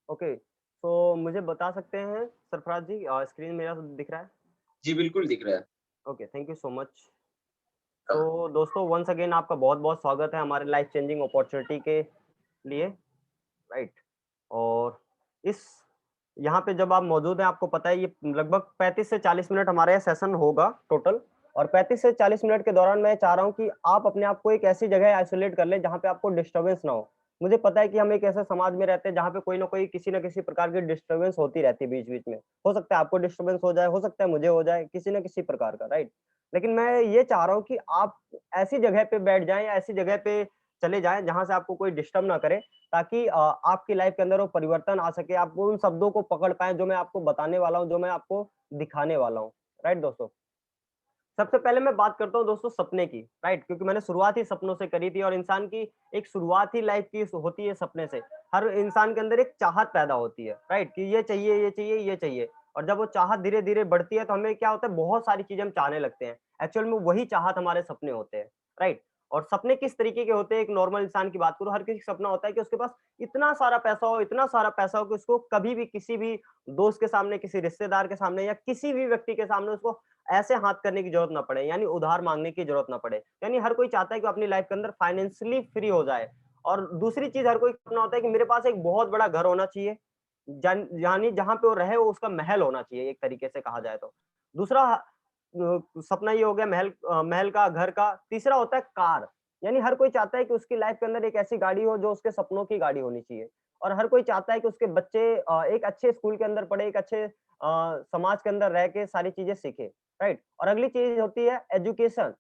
Okay, तो मुझे बता सकते हैं सरफराज जी, स्क्रीन मेरा दिख रहा है? जी, बिल्कुल दिख रहा है। Okay, thank you so much. हाँ, तो दोस्तों वंस अगेन आपका बहुत-बहुत स्वागत है हमारे लाइफ चेंजिंग अपॉर्च्युनिटी के लिए, राइट? और इस यहाँ पे जब आप मौजूद हैं, आपको पता है ये लगभग 35 से 40 मिनट हमारा ये सेशन होगा टोटल, और 35 से 40 मिनट के दौरान मैं चाह रहा हूँ कि आप अपने आप को एक ऐसी जगह आइसोलेट कर लें जहाँ पे आपको डिस्टर्बेंस ना हो। मुझे पता है कि हम एक ऐसे समाज में रहते हैं जहाँ पे कोई ना कोई किसी न किसी प्रकार की डिस्टर्बेंस होती रहती है बीच-बीच में। हो सकता है आपको डिस्टर्बेंस हो सकता है मुझे हो जाए, किसी न किसी प्रकार का, राइट? लेकिन मैं ये चाह रहा हूँ कि आप ऐसी जगह पे बैठ जाएँ या ऐसी जगह पे चले जाएँ जहाँ से आपको कोई डिस्टर्ब ना करे, ताकि आपकी लाइफ के अंदर वो परिवर्तन आ सके, आप उन शब्दों को पकड़ पाएँ जो मैं आपको बताने वाला हूँ, जो मैं आपको दिखाने वाला हूँ। राइट दोस्तों? सबसे पहले मैं बात करता हूँ दोस्तों सपने की, राइट? क्योंकि मैंने शुरुआत ही सपनों से करी थी और इंसान की एक शुरुआत ही लाइफ की होती है सपने से। हर इंसान के अंदर एक चाहत पैदा होती है, राइट? कि ये चाहिए, ये चाहिए, ये चाहिए, और जब वो चाहत धीरे-धीरे बढ़ती है तो हमें क्या होता है, बहुत सारी चीज़ें हम चाहने लगते हैं। एक्चुअल में वही चाहत हमारे सपने होते हैं, राइट? और सपने किस तरीके के होते हैं, एक नॉर्मल इंसान की बात करूँ, हर किसी का सपना होता है कि उसके पास इतना सारा पैसा हो कि उसको कभी भी किसी भी दोस्त के सामने, किसी रिश्तेदार के सामने या किसी भी व्यक्ति के सामने उसको ऐसे हाथ करने की जरूरत ना पड़े, यानी उधार मांगने की जरूरत ना पड़े। यानी हर कोई चाहता है कि अपनी लाइफ के अंदर फाइनेंशियली फ्री हो जाए। और दूसरी चीज हर कोई सपना होता है कि मेरे पास एक बहुत बड़ा घर होना चाहिए, यानी जहां पे वो रहे वो उसका महल होना चाहिए, एक तरीके से कहा जाए तो। दूसरा सपना ये हो गया महल का, घर का। तीसरा होता है कार, यानी हर कोई चाहता है कि उसकी लाइफ के अंदर एक ऐसी गाड़ी हो जो उसके सपनों की गाड़ी होनी चाहिए। और हर कोई चाहता है कि उसके बच्चे एक अच्छे स्कूल के अंदर पढ़े, एक अच्छे समाज के अंदर रह के सारी चीजें सीखे, राइट? और अगली चीज होती है एजुकेशन,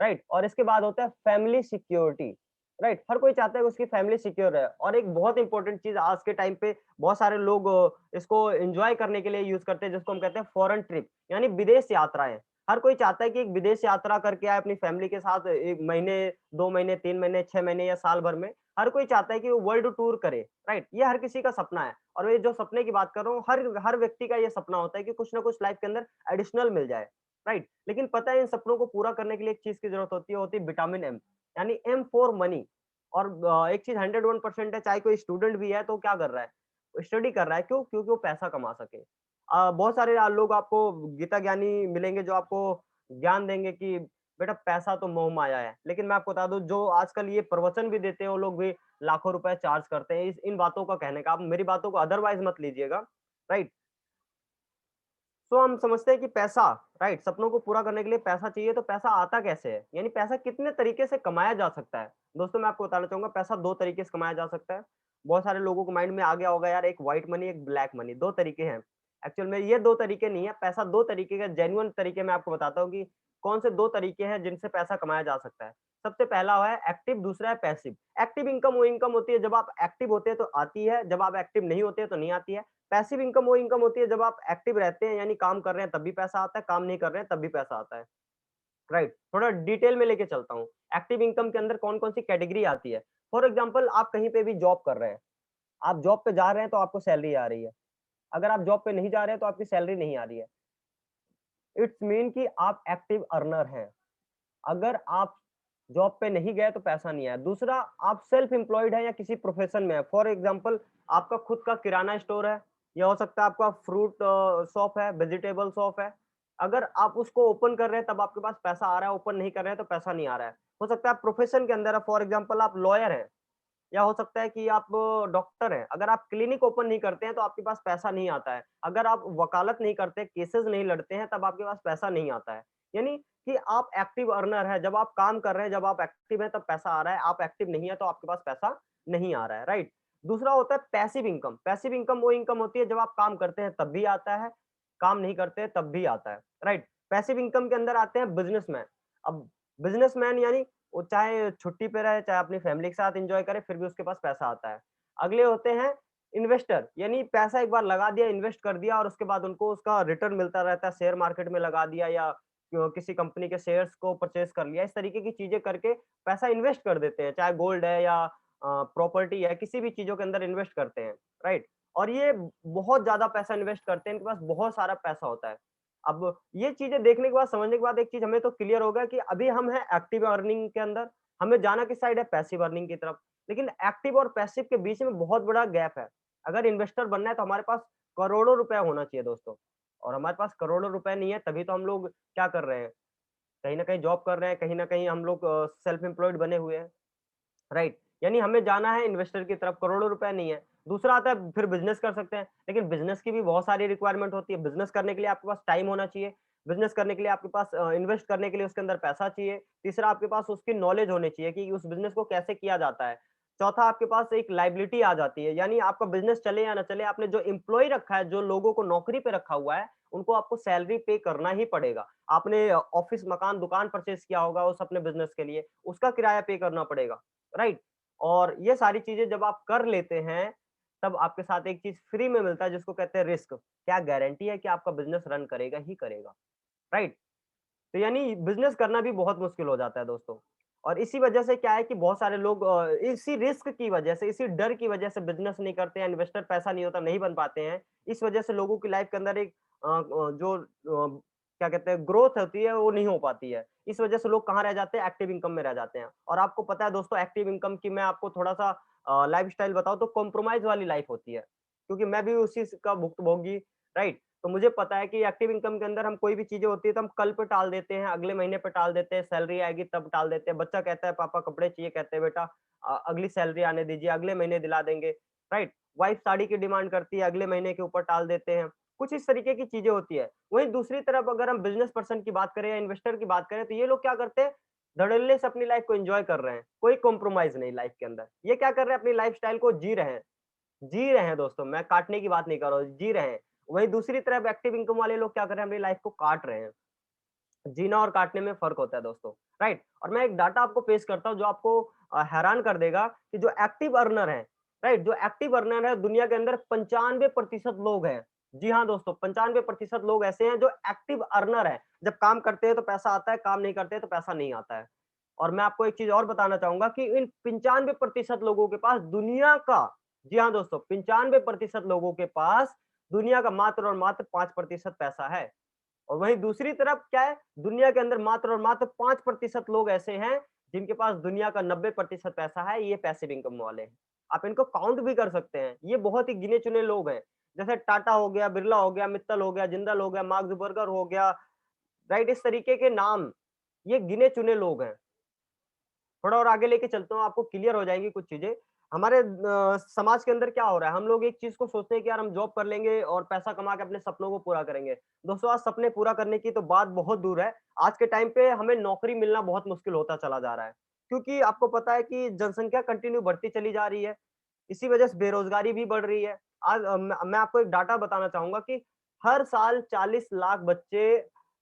राइट? और इसके बाद होता है फैमिली सिक्योरिटी, राइट? हर कोई चाहता है कि उसकी फैमिली सिक्योर रहे। और एक बहुत इंपॉर्टेंट चीज आज के टाइम पे बहुत सारे लोग इसको एंजॉय करने के लिए यूज करते हैं, जिसको हम कहते हैं फॉरेन ट्रिप, यानी विदेश यात्राएं। हर कोई चाहता है कि एक विदेश यात्रा करके आए अपनी फैमिली के साथ, 1 महीने, 2 महीने, 3 महीने, 6 महीने या साल भर में। हर कोई चाहता है कि वो वर्ल्ड टूर करे, राइट? ये हर किसी का सपना है। और ये जो सपने की बात कर रहा हूँ, हर हर व्यक्ति का ये सपना होता है कि कुछ ना कुछ लाइफ के अंदर एडिशनल मिल जाए, राइट? लेकिन पता है इन सपनों को पूरा करने के लिए एक चीज की जरूरत होती है, विटामिन एम, यानी एम फॉर मनी। और एक चीज 101% है, चाहे कोई स्टूडेंट भी है तो क्या कर रहा है, स्टडी कर रहा है, क्यों? क्योंकि वो पैसा कमा सके। बहुत सारे लोग आपको गीता ज्ञानी मिलेंगे जो आपको ज्ञान देंगे कि बेटा पैसा तो मोह माया है। लेकिन मैं आपको बता दूं, जो आजकल ये प्रवचन भी देते हैं वो लोग भी लाखों रुपए चार्ज करते हैं इन बातों का कहने का। आप मेरी बातों को अदरवाइज मत लीजिएगा, राइट? तो हम समझते हैं कि पैसा, राइट, सपनों को पूरा करने के लिए पैसा चाहिए। तो पैसा आता कैसे है, यानी पैसा कितने तरीके से कमाया जा सकता है? दोस्तों मैं आपको बताना चाहूंगा, पैसा दो तरीके से कमाया जा सकता है। बहुत सारे लोगों को माइंड में आ गया होगा यार, एक व्हाइट मनी, एक ब्लैक मनी, दो तरीके हैं। एक्चुअल में ये दो तरीके नहीं है, पैसा दो तरीके का जेन्युइन तरीके मैं आपको बताता हूँ कि कौन से दो तरीके हैं जिनसे पैसा कमाया जा सकता है। सबसे पहला है एक्टिव, दूसरा है पैसिव। एक्टिव इनकम वो इनकम होती है जब आप एक्टिव होते हैं तो आती है, जब आप एक्टिव नहीं होते हैं तो नहीं आती है। पैसिव इनकम वो इनकम होती है जब आप एक्टिव रहते हैं, यानी काम कर रहे हैं तब भी पैसा आता है, काम नहीं कर रहे हैं तब भी पैसा आता है, राइट? थोड़ा डिटेल में लेके चलता हूँ। एक्टिव इनकम के अंदर कौन-कौन सी कैटेगरी आती है? फॉर एग्जांपल आप कहीं पे भी जॉब कर रहे हैं, आप जॉब पे जा रहे हैं तो आपको सैलरी आ रही है। अगर आप जॉब पे नहीं जा रहे हैं तो आपकी सैलरी नहीं आ रही है। इट्स मीन कि आप एक्टिव अर्नर हैं। अगर आप जॉब पे नहीं गए तो पैसा नहीं आया। दूसरा, आप सेल्फ एम्प्लॉयड है या किसी प्रोफेशन में है। फॉर एग्जांपल आपका खुद का किराना स्टोर है, या हो सकता है आपका फ्रूट शॉप है, वेजिटेबल शॉप है। अगर आप उसको ओपन कर रहे हैं तब आपके पास पैसा आ रहा है, ओपन नहीं कर रहे हैं तो पैसा नहीं आ रहा है। हो सकता है आप प्रोफेशन के अंदर है, फॉर एग्जांपल आप लॉयर हैं, या हो सकता है कि आप डॉक्टर हैं। अगर आप क्लिनिक ओपन नहीं करते हैं तो आपके पास पैसा नहीं आता है। अगर आप वकालत नहीं करते, केसेस नहीं लड़ते हैं, तब आपके पास पैसा नहीं आता है। यानी कि आप एक्टिव अर्नर है, जब आप काम कर रहे हैं, जब आप एक्टिव हैं तब पैसा आ रहा है, आप एक्टिव नहीं है तो आपके पास पैसा नहीं आ रहा है, राइट? दूसरा होता है पैसिव इनकम। पैसिव इनकम वो इनकम होती है जब आप काम करते हैं तब भी आता है, काम नहीं करते हैं तब भी आता है, राइट? पैसिव इनकम के अंदर आते हैं बिजनेसमैन। अब बिजनेसमैन यानी वो चाहे छुट्टी पे रहे, चाहे अपनी फैमिली के साथ एन्जॉय करे, फिर भी उसके पास पैसा आता है। अगले होते हैं इन्वेस्टर, यानी पैसा एक बार लगा दिया, इन्वेस्ट कर दिया और उसके बाद उनको उसका रिटर्न मिलता रहता है। शेयर मार्केट में लगा दिया या किसी कंपनी के शेयर्स को परचेज़ कर लिया। इस तरीके की चीज़ें करके पैसा इन्वेस्ट कर देते हैं, चाहे गोल्ड है या प्रॉपर्टी है, किसी भी चीज़ों के अंदर इन्वेस्ट करते हैं, राइट? और ये बहुत ज़्यादा पैसा इन्वेस्ट करते हैं, इनके पास बहुत सारा पैसा होता है। अब ये चीज़ें देखने के बाद, समझने के बाद एक चीज़ हमें तो क्लियर हो गया कि अभी हम हैं एक्टिव अर्निंग के अंदर, हमें जाना किस साइड है? पैसिव अर्निंग की तरफ। लेकिन एक्टिव और पैसिव के बीच में बहुत बड़ा गैप है। अगर इन्वेस्टर बनना है तो हमारे पास करोड़ों रुपए होना चाहिए दोस्तों, और हमारे पास करोड़ों रुपए नहीं है, तभी तो हम लोग क्या कर रहे हैं, कहीं न कहीं जॉब कर रहे हैं, कहीं न कहीं हम लोग सेल्फ एम्प्लॉयड बने हुए हैं, राइट? यानी हमें जाना है इन्वेस्टर की तरफ, करोड़ों रुपए नहीं है। दूसरा आता है फिर बिज़नेस कर सकते हैं, लेकिन बिज़नेस की भी बहुत सारी रिक्वायरमेंट होती है। बिज़नेस करने के लिए आपके पास टाइम होना चाहिए, बिज़नेस करने के लिए आपके पास इन्वेस्ट करने के लिए उसके अंदर पैसा चाहिए। तीसरा आपके पास उसकी नॉलेज होनी चाहिए कि उस बिज़नेस को कैसे किया जाता है। चौथा आपके पास एक लायबिलिटी आ जाती है, यानी आपका बिज़नेस चले या ना चले, आपने जो एम्प्लॉयी रखा है, जो लोगों को नौकरी पे रखा हुआ है, उनको आपको सैलरी पे करना ही पड़ेगा। आपने ऑफ़िस, मकान, दुकान परचेज़ किया होगा उस अपने बिज़नेस के लिए, उसका किराया पे करना पड़ेगा, राइट? और ये सारी चीज़ें जब आप कर लेते हैं, तब आपके साथ एक चीज़ फ्री में मिलता है जिसको कहते हैं रिस्क। क्या गारंटी है कि आपका बिज़नेस रन करेगा ही करेगा, राइट? तो यानी बिज़नेस करना भी बहुत मुश्किल हो जाता है दोस्तों। और इसी वजह से क्या है कि बहुत सारे लोग इसी रिस्क की वजह से, इसी डर की वजह से बिज़नेस नहीं करते हैं, इन्वेस्टर पैसा नहीं होता, नहीं बन पाते हैं। इस वजह से लोगों की लाइफ़ के अंदर एक जो क्या कहते हैं ग्रोथ होती है वो नहीं हो पाती है। इस वजह से लोग कहाँ रह जाते हैं? एक्टिव इनकम में रह जाते हैं। और आपको पता है दोस्तों, एक्टिव इनकम की मैं आपको थोड़ा-सा लाइफ़स्टाइल बताऊँ तो कॉम्प्रोमाइज़ वाली लाइफ़ होती है। क्योंकि मैं भी उसी का भुक्तभोगी, राइट? तो मुझे पता है कि एक्टिव इनकम के अंदर हम कोई भी चीज़ें होती है तो हम कल पे टाल देते हैं, अगले महीने पे टाल देते हैं, सैलरी आएगी तब टाल देते हैं। बच्चा कहता है पापा कपड़े चाहिए, कहते हैं बेटा अगली सैलरी आने दीजिए, अगले महीने दिला देंगे, राइट? वाइफ साड़ी की डिमांड करती है, अगले महीने के ऊपर टाल देते हैं। कुछ इस तरीके की चीज़ें होती है। वहीं दूसरी तरफ अगर हम बिज़नेस पर्सन की बात करें या इन्वेस्टर की बात करें तो ये लोग क्या करते हैं, धड़ल्ले से अपनी लाइफ़ को एन्जॉय कर रहे हैं, कोई कॉम्प्रोमाइज़ नहीं लाइफ़ के अंदर। ये क्या कर रहे हैं, अपनी लाइफ़स्टाइल को जी रहे हैं दोस्तों, मैं काटने की बात नहीं कर रहा हूँ, जी रहे हैं। वहीं दूसरी तरफ एक्टिव इनकम वाले लोग क्या कर रहे हैं, अपनी लाइफ को काट रहे हैं। जीना और काटने में फ़र्क होता है दोस्तों, राइट? और मैं एक डाटा आपको पेश करता हूँ जो आपको हैरान कर देगा कि जो एक्टिव अर्नर हैं, राइट? जो एक्टिव अर्नर है दुनिया के अंदर 95% लोग हैं। जी हाँ दोस्तों, 95% लोग ऐसे हैं जो एक्टिव अर्नर हैं। जब काम करते हैं तो पैसा आता है, काम नहीं करते हैं तो पैसा नहीं आता है। और मैं आपको एक चीज़ और बताना चाहूँगा कि इन 95% लोगों के पास दुनिया का, जी हाँ दोस्तों, 95% लोगों के पास दुनिया का मात्र और मात्र 5% पैसा है। और वहीं दूसरी तरफ क्या है, दुनिया के अंदर मात्र और मात्र 5% लोग ऐसे हैं जिनके पास दुनिया का 90% पैसा है, ये पैसिव इनकम वाले हैं। आप इनको काउंट भी कर सकते हैं, ये बहुत ही गिने-चुने लोग हैं। जैसे टाटा हो गया, बिरला हो गया, मित्तल हो गया, जिंदल हो गया, मार्क जुकरबर्ग हो गया, राइट? इस तरीके के नाम, ये गिने-चुने लोग हैं। थोड़ा और आगे लेके चलता हूँ, आपको क्लियर हो जाएँगी कुछ चीज़ें। हमारे समाज के अंदर क्या हो रहा है, हम लोग एक चीज़ को सोचते हैं कि यार हम जॉब कर लेंगे और पैसा कमा के अपने सपनों को पूरा करेंगे। दोस्तों, आज सपने पूरा करने की तो बात बहुत दूर है। आज के टाइम पे हमें नौकरी मिलना बहुत मुश्किल होता चला जा रहा है। क्योंकि आपको पता है कि जनसंख्या कंटिन्यू बढ़ती चली जा रही है। इसी वजह से बेरोज़गारी भी बढ़ रही है। आज मैं आपको एक डाटा बताना चाहूँगा कि हर साल 40 लाख बच्चे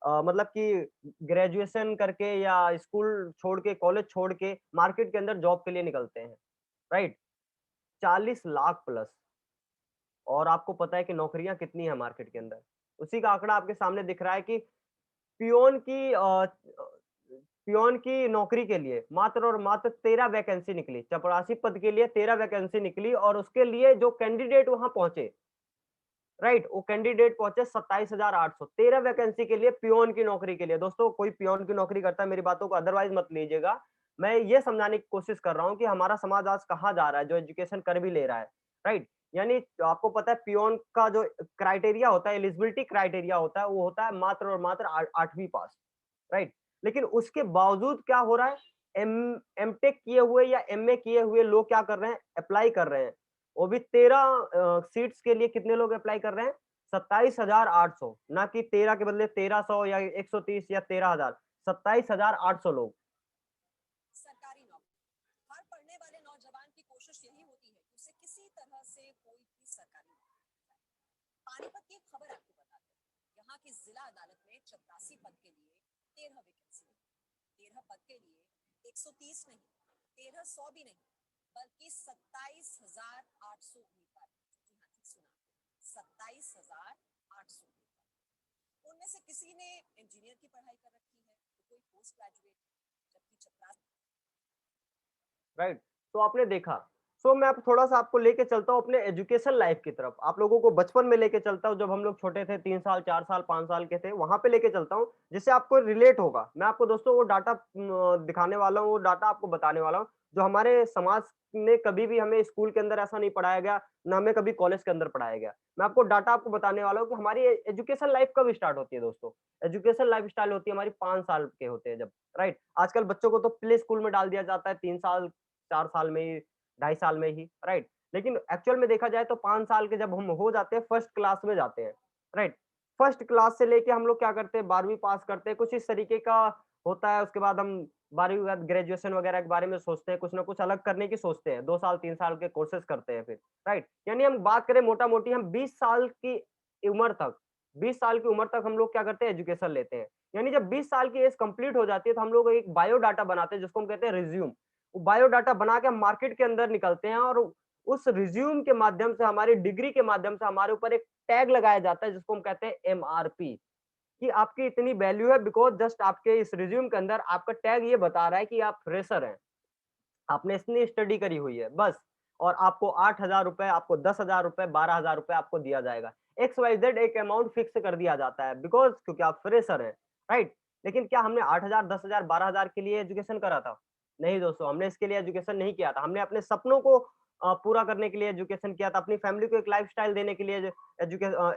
मतलब कि ग्रेजुएशन करके या स्कूल छोड़ के, कॉलेज छोड़ के मार्केट के अंदर जॉब के लिए निकलते हैं, राइट? 40 लाख प्लस। और आपको पता है कि नौकरियाँ कितनी हैं मार्केट के अंदर। उसी का आंकड़ा आपके सामने दिख रहा है कि पियोन की पियोन की नौकरी के लिए मात्र और मात्र 13 वैकेंसी निकली। चपरासी पद के लिए 13 वैकेंसी निकली और उसके लिए जो कैंडिडेट वहाँ पहुँचे, राइट, वो कैंडिडेट पहुंचे 27,800, 13 वैकेंसी के लिए, पियोन की नौकरी के लिए। दोस्तों, कोई पियोन की नौकरी करता है, मेरी बातों को अदरवाइज मत लीजिएगा। मैं ये समझाने की कोशिश कर रहा हूँ कि हमारा समाज आज कहाँ जा रहा है, जो एजुकेशन कर भी ले रहा है, राइट? यानी आपको पता है पियोन का जो क्राइटेरिया होता है, एलिजिबिलिटी क्राइटेरिया होता है, वो होता है मात्र और मात्र 8वीं पास, राइट? लेकिन उसके बावजूद क्या हो रहा है, एमटेक किए हुए या एमए किए हुए लोग क्या कर रहे हैं, अप्लाई कर रहे हैं। वो भी 13 सीट्स के लिए कितने लोग अप्लाई कर रहे हैं? 27,800, ना कि 13 के बदले 1300 या 130 या 13,000, 27,800 लोग। सरकारी नौकरी। हर पढ़ने वाले नौजवान की कोशिश यही होती है कि उसे किसी तरह से कोई भी सरकारी नौकरी मिल जाए। पानीपत की एक खबर आपको बताते हैं। यहाँ की जिला अदालत में 84 पद के लिए 13 वैकेंसी है। 13 पद के लिए 130 नहीं, 1300 भी नहीं, बल्कि 27,800 उम्मीदवार। जी हाँ, ठीक सुना, 27,800 उम्मीदवार। उनमें से किसी ने इंजीनियर की पढ़ाई कर रखी है, तो कोई पोस्ट ग्रेजुएट है, जबकि 84। राइट? तो आपने देखा सो मैं अब थोड़ा सा आपको लेके चलता हूँ अपने एजुकेशन लाइफ की तरफ। आप लोगों को बचपन में लेके चलता हूँ, जब हम लोग छोटे थे, 3 साल, 4 साल, 5 साल के थे, वहाँ पे लेके चलता हूँ, जिससे आपको रिलेट होगा। मैं आपको दोस्तों वो डाटा दिखाने वाला हूँ, वो डाटा आपको बताने वाला हूँ, जो हमारे समाज में कभी भी हमें स्कूल के अंदर ऐसा नहीं पढ़ाया गया, ना हमें कभी कॉलेज के अंदर पढ़ाया गया। मैं आपको डाटा आपको बताने वाला हूँ कि हमारी एजुकेशन लाइफ कब स्टार्ट होती है दोस्तों। एजुकेशन लाइफ स्टाइल होती है हमारी 5 साल के होते हैं जब, राइट? आजकल बच्चों को तो प्ले स्कूल में डाल दिया जाता है 3 साल, 4 साल में ही, 2.5 साल में ही, राइट? लेकिन एक्चुअल में देखा जाए तो 5 साल के जब हम हो जाते हैं, फर्स्ट क्लास में जाते हैं, राइट? फर्स्ट क्लास से लेके हम लोग क्या करते हैं, 12वीं पास करते हैं, कुछ इस तरीके का होता है। उसके बाद हम 12वीं के बाद ग्रेजुएशन वगैरह के बारे में सोचते हैं, कुछ ना कुछ अलग करने की सोचते हैं, 2 साल 3 साल के कोर्सेज करते हैं फिर, राइट? यानी हम बात करें मोटा-मोटी हम 20 साल की उम्र तक, 20 साल की उम्र तक हम लोग क्या करते हैं, एजुकेशन लेते हैं। यानी जब 20 साल की एज कंप्लीट हो जाती है तो हम लोग एक बायोडाटा बनाते हैं, जिसको हम कहते हैं रिज्यूम। वो बायोडाटा बना के हम मार्केट के अंदर निकलते हैं, और उस रिज्यूम के माध्यम से, हमारी डिग्री के माध्यम से हमारे ऊपर एक टैग लगाया जाता है, जिसको हम कहते हैं एमआरपी, कि आपकी इतनी वैल्यू है, बिकॉज़ जस्ट आपके इस रिज्यूम के अंदर आपका टैग ये बता रहा है कि आप फ्रेशर हैं। आपने इतनी स्टडी करी हुई है, बस। और आपको ₹8,000, आपको ₹10,000, ₹12,000 आपको दिया जाएगा। एक्स वाई जेड एक अमाउंट फिक्स कर दिया जाता है, बिकॉज़ क्योंकि आप फ्रेशर हैं, राइट? लेकिन क्या हमने 8,000, 10,000, 12,000 के लिए एजुकेशन करा था? नहीं दोस्तों, हमने इसके लिए एजुकेशन नहीं किया था। हमने अपने सपनों को पूरा करने के लिए एजुकेशन किया था, अपनी फैमिली को एक लाइफ़स्टाइल देने के लिए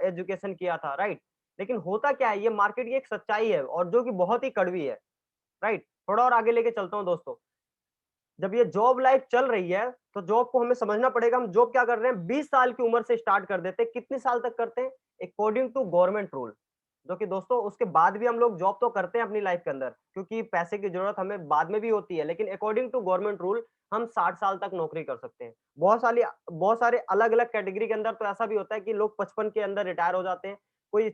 एजुकेशन किया था, राइट? लेकिन होता क्या है, ये मार्केट की एक सच्चाई है, और जो कि बहुत ही कड़वी है, राइट? थोड़ा और आगे लेके चलता हूँ दोस्तों। जब ये जॉब लाइफ चल रही है, तो जॉब को हमें समझना पड़ेगा, हम जॉब क्या कर रहे हैं, 20 साल की उम्र से स्टार्ट कर देते हैं, कितने साल तक करते हैं? अकॉर्डिंग टू गवर्नमेंट रूल, जो कि दोस्तों उसके बाद भी हम लोग जॉब तो करते हैं अपनी लाइफ के अंदर, क्योंकि पैसे की जरूरत हमें बाद में भी होती है, लेकिन अकॉर्डिंग टू गवर्नमेंट रूल हम 60 साल तक नौकरी कर सकते हैं। बहुत सारे अलग-अलग कैटेगरी के अंदर तो ऐसा भी होता है कि लोग 55 के अंदर रिटायर हो जाते हैं, कोई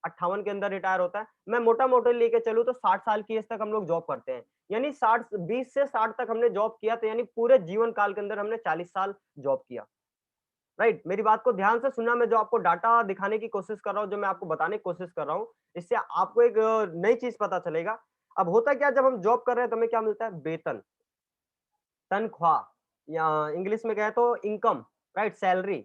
58 के अंदर रिटायर होता है। मैं मोटा-मोटा लेके चलूँ तो 60 साल की एज तक हम लोग जॉब करते हैं। यानी 20 से 60 तक हमने जॉब किया, तो यानी पूरे जीवन काल के अंदर हमने 40 साल जॉब किया, राइट? मेरी बात को ध्यान से सुनना, मैं जो आपको डाटा दिखाने की कोशिश कर रहा हूँ, जो मैं आपको बताने की कोशिश कर रहा हूँ, इससे आपको एक नई चीज़ पता चलेगा। अब होता क्या है, जब हम जॉब कर रहे हैं तो हमें क्या मिलता है? वेतन, तनख्वाह, या इंग्लिश में कहें तो इनकम, राइट? सैलरी।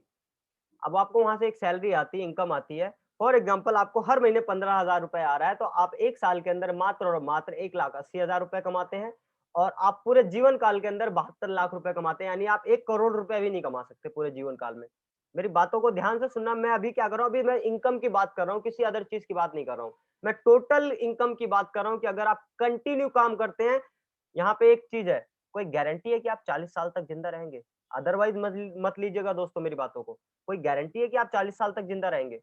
अब आपको वहाँ से एक सैलरी आती है, इनकम आती है। फॉर एग्जांपल आपको हर महीने ₹15,000 आ रहा है, तो आप 1 साल के अंदर मात्र और मात्र ₹1,80,000 कमाते हैं, और आप पूरे जीवन काल के अंदर 72 लाख रुपए कमाते हैं, यानी आप 1 करोड़ रुपए भी नहीं कमा सकते पूरे जीवन काल में। मेरी बातों को ध्यान से सुनना, मैं अभी क्या कर रहा हूँ, अभी मैं इनकम की बात कर रहा हूँ, किसी अदर चीज़ की बात नहीं कर रहा हूँ। मैं टोटल इनकम की बात कर रहा हूँ कि अगर आप कंटिन्यू काम करते हैं, यहाँ पे एक चीज़ है, कोई गारंटी है कि आप 40 साल तक ज़िंदा रहेंगे? अदरवाइज़ मत लीजिएगा दोस्तों मेरी बातों को। कोई गारंटी है कि आप 40 साल तक ज़िंदा रहेंगे?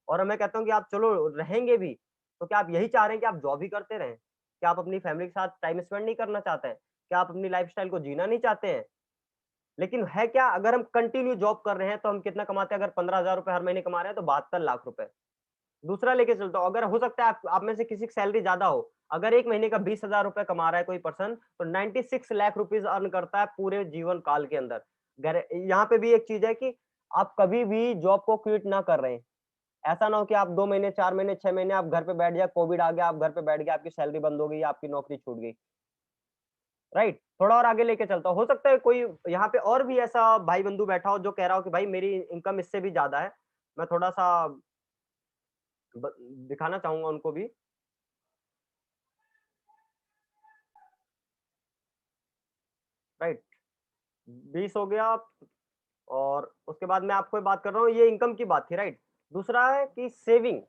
और मैं कहता हूँ कि आप चलो रहेंगे भी, तो क्या आप यही चाह रहे हैं कि आप जॉब ही करते रहें? क्या आप अपनी फैमिली के साथ टाइम स्पेंड नहीं करना चाहते हैं? क्या आप अपनी लाइफ़स्टाइल को जीना नहीं चाहते हैं? लेकिन है क्या, अगर हम कंटिन्यू जॉब कर रहे हैं तो हम कितना कमाते हैं? अगर ₹15,000 हर महीने कमा रहे हैं तो 72 लाख रुपए। दूसरा लेके चलता हूँ, अगर हो सकता है आप में से किसी की सैलरी ज़्यादा हो, अगर 1 महीने का ₹20,000 कमा रहा है कोई पर्सन, तो 96 लाख रुपीज़ अर्न करता है पूरे जीवन काल के अंदर। यहाँ पे भी एक चीज़ है कि आप कभी भी जॉब को क्विट ना कर रहे हैं। ऐसा ना हो कि आप 2 महीने, 4 महीने, 6 महीने आप घर पे बैठ जाए, कोविड आ गया, आप घर पे बैठ गए, आपकी सैलरी बंद हो गई, आपकी नौकरी छूट गई, राइट? थोड़ा और आगे लेके चलता हूँ। हो सकता है कोई यहाँ पे और भी ऐसा भाई-बंधु बैठा हो जो कह रहा हो कि भाई मेरी इनकम इससे भी ज़्यादा है। मैं थोड़ा-सा ब दिखाना चाहूँगा उनको भी, राइट? 20 हो गया, और उसके बाद मैं आपको बात कर रहा हूँ, ये इनकम की बात थी, राइट? दूसरा है कि सेविंग,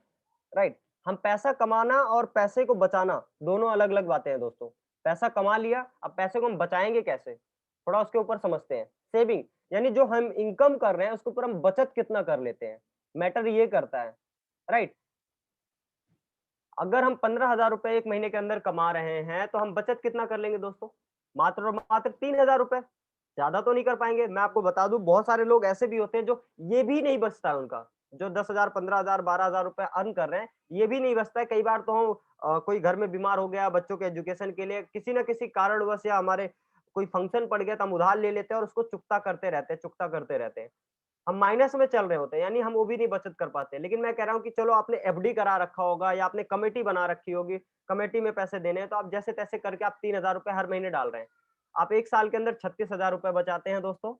राइट? हम पैसा कमाना और पैसे को बचाना, दोनों अलग-अलग बातें हैं दोस्तों। पैसा कमा लिया, अब पैसे को हम बचाएँगे कैसे? थोड़ा उसके ऊपर समझते हैं। सेविंग यानी जो हम इनकम कर रहे हैं, उसके ऊपर हम बचत कितना कर लेते हैं, मैटर ये करता है, राइट? अगर हम ₹15,000 1 महीने के अंदर कमा रहे हैं, तो हम बचत कितना कर लेंगे दोस्तों? मात्र और मात्र ₹3,000। ज़्यादा तो नहीं कर पाएँगे। मैं आपको बता दूँ, बहुत सारे लोग ऐसे भी होते हैं जो ये भी नहीं बचता है उनका। जो 10,000, 15,000, ₹12,000 अर्न कर रहे हैं, ये भी नहीं बचता है। कई बार तो हम कोई घर में बीमार हो गया, बच्चों के एजुकेशन के लिए किसी न किसी कारणवश, या हमारे कोई फंक्शन पड़ गया, तो हम उधार ले लेते हैं और उसको चुकता करते रहते हैं। हम माइनस में चल रहे होते हैं, यानी हम वो भी नहीं बचत कर पाते। लेकिन मैं कह रहा हूँ कि चलो आपने एफडी करा रखा होगा, या आपने कमेटी बना रखी होगी, कमेटी में पैसे देने हैं, तो आप जैसे-तैसे करके आप ₹3,000 हर महीने डाल रहे हैं। आप 1 साल के अंदर 36,000 रुपए बचाते हैं दोस्तों,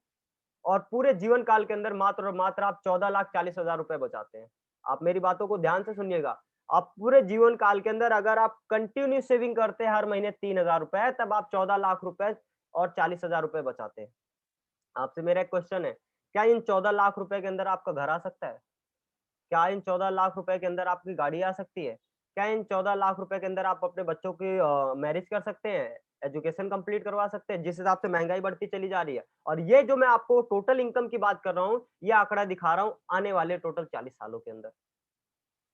और पूरे जीवन काल के अंदर मात्र और मात्र आप 14,40,000 रुपए बचाते हैं। आप मेरी बातों को ध्यान से सुनिएगा। आप पूरे जीवन काल के अंदर अगर आप कंटिन्यू सेविंग करते हैं हर महीने 3,000 रुपए, तब आप 14 लाख रुपए और 40,000 रुपए बचाते हैं। आपसे मेरा एक क्वेश्चन है, क्या इन 14 लाख रुपए के अंदर आपका घर आ सकता है? क्या इन 14 लाख रुपए के अंदर आपकी गाड़ी आ सकती है? क्या इन 14 लाख रुपए के अंदर आप अपने बच्चों की मैरिज कर सकते हैं? एजुकेशन कंप्लीट करवा सकते हैं? जिस हिसाब से महँगाई बढ़ती चली जा रही है। और ये जो मैं आपको टोटल इनकम की बात कर रहा हूँ, ये आंकड़ा दिखा रहा हूँ आने वाले टोटल 40 सालों के अंदर।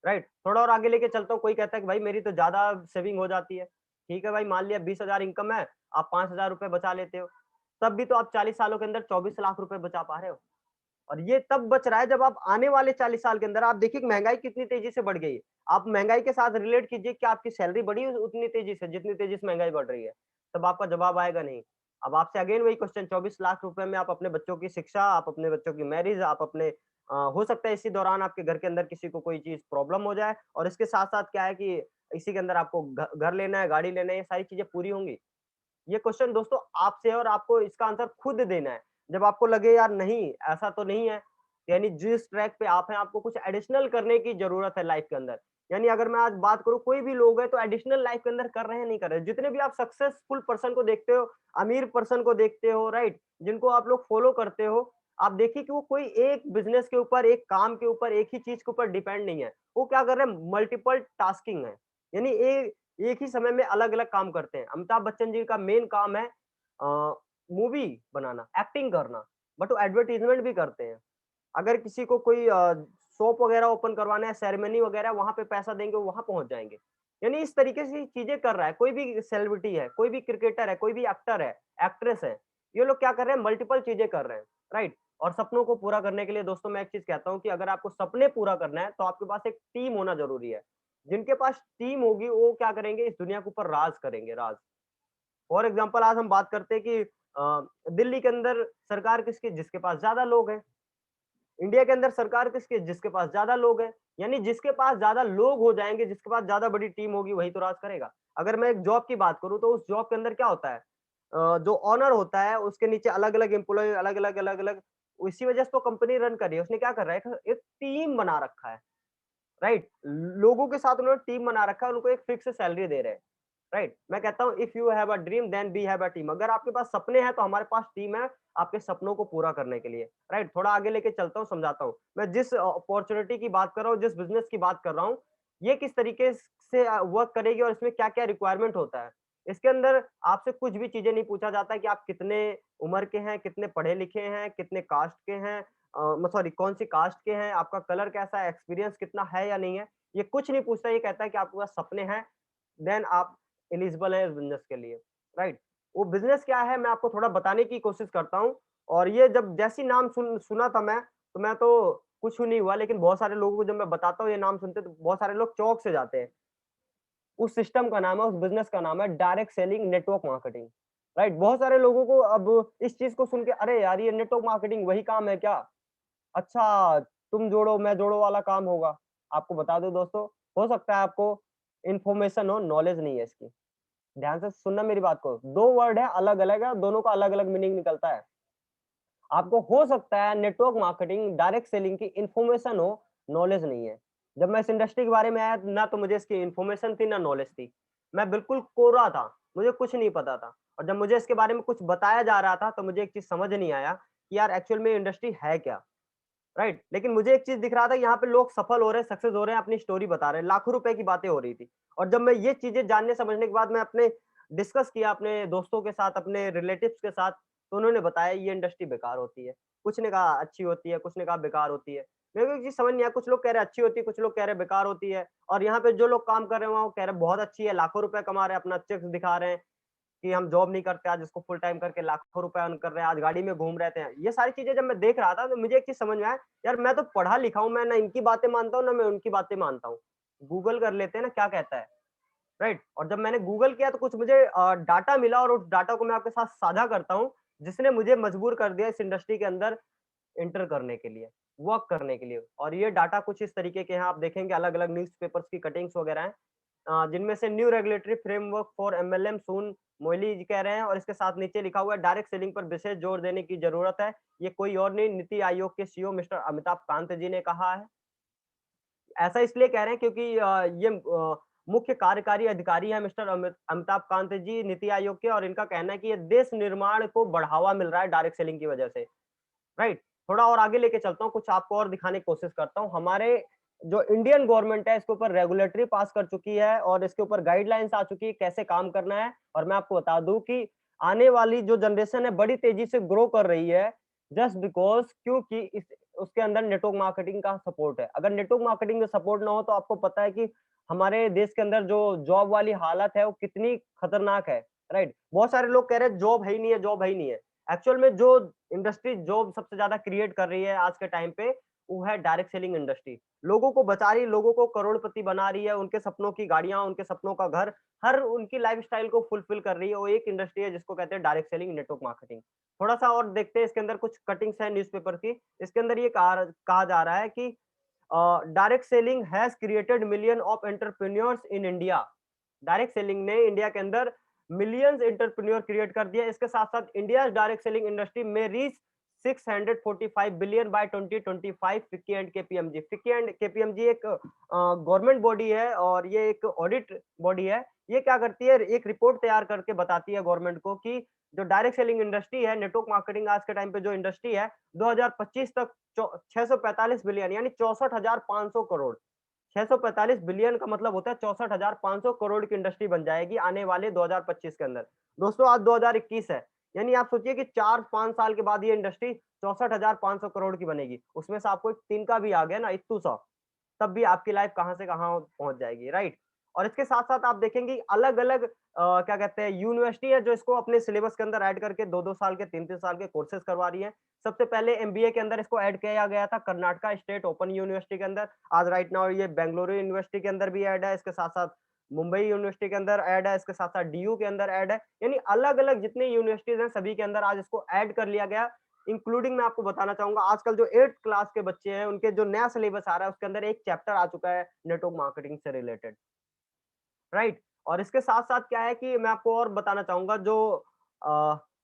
राइट? थोड़ा और आगे लेके चलता हूँ, कोई कहता है कि भाई मेरी तो ज़्यादा सेविंग हो जाती है। ठीक है भाई, मान लिया 20,000 इनकम है, आप 5,000 रुपए बचा लेते हो। तब भी तो आप 40 सालों के अंदर 24 लाख रुपए बचा पा रहे हो। और ये तब बच रहा है जब आप आने वाले 40 साल के अंदर आप देखिए कि महँगाई कितनी तेज़ी से बढ़ गई है। आप महँगाई के साथ रिलेट कीजिए, क्या आपकी सैलरी बढ़ी है उतनी तेज़ी से जितनी तेज़ी से महँगाई बढ़ रही है? तब आपका जवाब आएगा नहीं। अब आपसे अगेन वही क्वेश्चन, 24 लाख रुपए में आप अपने बच्चों की शिक्षा, आप अपने बच्चों की मैरिज, आप अपने हो सकता है इसी दौरान आपके घर के अंदर किसी को कोई चीज़ प्रॉब्लम हो जाए, और इसके साथ-साथ क्या है कि इसी के अंदर आपको घर लेना है, गाड़ी लेना है, ये सारी चीज़ें पूरी होंगी। ये क्वेश्चन दोस्तों आपसे है और आपको इसका आंसर खुद देना है। जब आपको लगे यार नहीं, ऐसा तो नहीं है, यानी जिस ट्रैक पे आप हैं आपको कुछ एडिशनल करने की ज़रूरत है लाइफ़ के अंदर। यानी अगर मैं आज बात करूँ, कोई भी लोग हैं तो एडिशनल लाइफ़ के अंदर कर रहे हैं, नहीं कर रहे हैं। जितने भी आप सक्सेसफुल पर्सन को देखते हो, अमीर पर्सन को देखते हो, राइट? जिनको आप लोग फॉलो करते हो, आप देखिए कि वो कोई एक बिज़नेस के ऊपर, एक काम के ऊपर, एक ही चीज़ के ऊपर डिपेंड नहीं है। वो क्या कर रहे हैं, मल्टीपल टास्किंग है। यानी एक ही समय में अलग-अलग काम करते हैं। अमिताभ बच्चन जी का मेन काम है मूवी बनाना, एक्टिंग करना, बट वो एडवर्टाइज़मेंट भी करते हैं। अगर किसी को कोई शॉप वगैरह ओपन करवाना है, सेरेमनी वगैरह, वहाँ पे पैसा देंगे, वो वहाँ पहुँच जाएँगे। यानी इस तरीके से चीज़ें कर रहा है, कोई भी सेलिब्रिटी है, कोई भी क्रिकेटर है, कोई भी एक्टर है, एक्ट्रेस है, ये लोग क्या कर रहे हैं, मल्टीपल चीज़ें कर रहे हैं, राइट? और सपनों को पूरा करने के लिए दोस्तों मैं एक चीज़ कहता हूँ कि अगर आपको सपने पूरा करना है, तो आपके पास एक टीम होना ज़रूरी है। जिनके पास टीम होगी, वो क्या करेंगे, इस दुनिया के ऊपर राज करेंगे, राज। फॉर एग्ज़ाम्पल आज हम बात करते हैं कि दिल्ली के अंदर सरकार किसकी, जिसके पास ज़्यादा लोग हैं। इंडिया के अंदर सरकार किसकी, जिसके पास ज़्यादा लोग हैं। यानी जिसके पास ज़्यादा लोग हो जाएँगे, जिसके पास ज़्यादा बड़ी टीम होगी, वही तो राज करेगा। अगर मैं एक जॉब की बात करूँ, तो उस जॉब के अंदर क्या होता है, जो ओनर होता है, उसके नीचे अलग-अलग एम्प्लॉयी, अलग-अलग, अलग-अलग, इसी वजह से तो कंपनी रन कर रही है। उसने क्या कर रहा है, एक एक टीम बना रखा है, राइट? लोगों के साथ उन्होंने टीम बना रखा है, उनको एक फिक्स सैलरी दे रहे हैं। राइट, मैं कहता हूँ if you have a dream then we have a team. अगर आपके पास सपने हैं तो हमारे पास टीम है आपके सपनों को पूरा करने के लिए। राइट, थोड़ा आगे लेके चलता हूँ, समझाता हूँ। मैं जिस अपॉर्चुनिटी की बात कर रहा हूँ, जिस बिजनेस की बात कर रहा हूँ, ये किस तरीके से वर्क करेगी और इसमें क्या क्या रिक्वायरमेंट होता है। इसके अंदर आपसे कुछ भी चीजें नहीं पूछा जाता है कि आप कितने उम्र के हैं, कितने पढ़े लिखे हैं, कितने कास्ट के हैं, सॉरी कौन सी कास्ट के हैं, आपका कलर कैसा है, एक्सपीरियंस कितना है या नहीं है, ये कुछ नहीं पूछता। ये कहता है कि आपके पास सपने हैं, देन आप एलिजिबल है इस बिज़नेस के लिए, राइट? वो बिज़नेस क्या है मैं आपको थोड़ा बताने की कोशिश करता हूँ, और ये जब जैसे ही नाम सुना था मैं तो कुछ नहीं हुआ, लेकिन बहुत सारे लोगों को जब मैं बताता हूँ ये नाम सुनते तो बहुत सारे लोग चौंक से जाते हैं। उस सिस्टम का नाम है, उस बिज़नेस का नाम है direct selling network marketing, right? बहुत सारे लोगों को अब इस चीज़ को सुन के अरे यार ये नेटवर्क मार्केटिंग वही काम है क्या? अच्छा, तुम जोड़ो मैं जोड़ो वाला काम होगा। आपको बता दूँ दोस्तों, हो सकता है आपको इन्फॉर्मेशन हो, नॉलेज नहीं है इसकी। ध्यान से सुनना मेरी बात को। 2 वर्ड है, अलग-अलग है, दोनों का अलग-अलग मीनिंग निकलता है। आपको हो सकता है नेटवर्क मार्केटिंग, डायरेक्ट सेलिंग की इन्फॉर्मेशन हो, नॉलेज नहीं है। जब मैं इस इंडस्ट्री के बारे में आया, ना तो मुझे इसकी इन्फॉर्मेशन थी, ना नॉलेज थी। मैं बिल्कुल कोरा था, मुझे कुछ नहीं पता था, और जब मुझे इसके बारे में कुछ बताया जा रहा था, तो मुझे एक चीज़ समझ नहीं आया कि यार एक्चुअल में इंडस्ट्री है क्या? राइट, लेकिन मुझे एक चीज़ दिख रहा था, यहाँ पे लोग सफल हो रहे हैं, सक्सेस हो रहे हैं, अपनी स्टोरी बता रहे हैं, लाखों रुपए की बातें हो रही थी। और जब मैं ये चीज़ें जानने समझने के बाद मैं अपने डिस्कस किया अपने दोस्तों के साथ, अपने रिलेटिव्स के साथ, तो उन्होंने बताया ये इंडस्ट्री बेकार होती है। कुछ ने कहा अच्छी होती है, कुछ ने कहा बेकार होती है। मेरे को एक चीज़ समझ नहीं आया, कुछ लोग कह रहे हैं अच्छी होती है, कुछ लोग कह रहे हैं बेकार होती है, और यहाँ पे जो लोग काम कर रहे हैं, वहाँ वो कह रहे हैं बहुत अच्छी है, लाखों रुपए कमा रहे हैं, अपना चेक्स दिखा रहे हैं। कि हम जॉब नहीं करते, आज इसको फुल टाइम करके लाखों रुपए अर्न कर रहे हैं, आज गाड़ी में घूम रहे थे। ये सारी चीज़ें जब मैं देख रहा था, तो मुझे एक चीज़ समझ में आया, यार मैं तो पढ़ा लिखा हूँ, मैं ना इनकी बातें मानता हूँ, ना मैं उनकी बातें मानता हूँ। गूगल कर लेते हैं ना क्या कहता है, राइट? और जब मैंने गूगल किया तो कुछ मुझे डाटा मिला, और उस डाटा को मैं आपके साथ साझा करता हूँ, जिसने मुझे मजबूर कर दिया इस इंडस्ट्री के अंदर एंटर करने के लिए, वर्क करने के लिए। और ये डाटा कुछ इस तरीके के हैं, आप देखेंगे अलग-अलग न्यूज़पेपर्स की कटिंग्स वगैरह हैं। जिनमें से new regulatory framework for MLM सून मोइली जी कह रहे हैं, और इसके साथ नीचे लिखा हुआ है डायरेक्ट सेलिंग पर विशेष जोर देने की जरूरत है। ये कोई और नहीं, नीति आयोग के सीईओ मिस्टर अमिताभ कांत जी ने कहा है। ऐसा इसलिए कह रहे हैं क्योंकि ये मुख्य कार्यकारी अधिकारी हैं मिस्टर अमिताभ कांत जी नीति आयोग के, और इनका कहना है कि ये देश निर्माण को बढ़ावा मिल रहा है डायरेक्ट सेलिंग की वजह से। राइट, थोड़ा और आगे लेके चलता हूँ, कुछ आपको और दिखाने की कोशिश करता हूँ। हमारे जो इंडियन गवर्नमेंट है इसके ऊपर रेगुलेटरी पास कर चुकी है और इसके ऊपर गाइडलाइंस आ चुकी है कैसे काम करना है। और मैं आपको बता दूं कि आने वाली जो जनरेशन है बड़ी तेजी से ग्रो कर रही है, जस्ट बिकॉज क्योंकि इस उसके अंदर नेटवर्क मार्केटिंग का सपोर्ट है। अगर नेटवर्क मार्केटिंग का सपोर्ट ना हो तो आपको पता है कि हमारे देश के अंदर जो जॉब वाली हालत है वो कितनी खतरनाक है। राइट, बहुत सारे लोग कह रहे हैं जॉब है ही नहीं है, जॉब है ही नहीं है। एक्चुअल में जो इंडस्ट्री जॉब सबसे ज्यादा क्रिएट कर रही है आज के टाइम पे, वो है डायरेक्ट सेलिंग इंडस्ट्री। लोगों को बचा रही है, लोगों को करोड़पति बना रही है, उनके सपनों की गाड़ियां, उनके सपनों का घर, हर उनकी लाइफस्टाइल को फुलफिल कर रही है। वो एक इंडस्ट्री है जिसको कहते हैं डायरेक्ट सेलिंग नेटवर्क मार्केटिंग। थोड़ा सा और देखते हैं, इसके अंदर कुछ कटिंग्स है न्यूज़पेपर की। इसके अंदर ये कहा जा रहा है कि direct selling has created million of entrepreneurs in India. Direct selling ने इंडिया के अंदर मिलियंस एंटरप्रेन्योर क्रिएट कर दिया। इसके साथ साथ इंडिया डायरेक्ट सेलिंग इंडस्ट्री में reach 645 billion bye 2025। FICCI and KPMG, FICCI and KPMG एक गवर्नमेंट बॉडी है और ये एक ऑडिट बॉडी है। ये क्या करती है, एक रिपोर्ट तैयार करके बताती है गवर्नमेंट को कि जो डायरेक्ट सेलिंग इंडस्ट्री है, नेटवर्क मार्केटिंग आज के टाइम पे जो इंडस्ट्री है, 2025 तक 645 बिलियन यानी 64,500 करोड़। 645 बिलियन का मतलब होता है 64,500 करोड़ की इंडस्ट्री बन जाएगी आने वाले 2025 के अंदर। दोस्तों आज 2021 है, यानी आप सोचिए कि 4-5 साल के बाद ये इंडस्ट्री 64,500 करोड़ की बनेगी। उसमें से आपको एक तिनका भी आ गया ना, इत्तू सा, तब भी आपकी लाइफ कहाँ से कहाँ पहुंच जाएगी। राइट, और इसके साथ साथ आप देखेंगे अलग अलग क्या कहते हैं यूनिवर्सिटी है जो इसको अपने सिलेबस के अंदर ऐड करके 2-2 साल के 3-3 साल के कोर्सेज करवा रही है। सबसे पहले एमबीए के अंदर इसको ऐड किया गया था कर्नाटका स्टेट ओपन यूनिवर्सिटी के अंदर। आज राइट नाउ ये बेंगलुरु यूनिवर्सिटी के अंदर भी ऐड है, इसके साथ साथ मुंबई यूनिवर्सिटी के अंदर ऐड है, इसके साथ साथ डीयू के अंदर ऐड है। यानी अलग अलग जितनी यूनिवर्सिटीज हैं सभी के अंदर आज इसको ऐड कर लिया गया। इंक्लूडिंग मैं आपको बताना चाहूंगा आजकल जो 8th क्लास के बच्चे हैं उनके जो नया सिलेबस आ रहा है उसके अंदर एक चैप्टर आ चुका है नेटवर्क मार्केटिंग से रिलेटेड। राइट, और इसके साथ साथ क्या है कि मैं आपको और बताना चाहूंगा जो अ,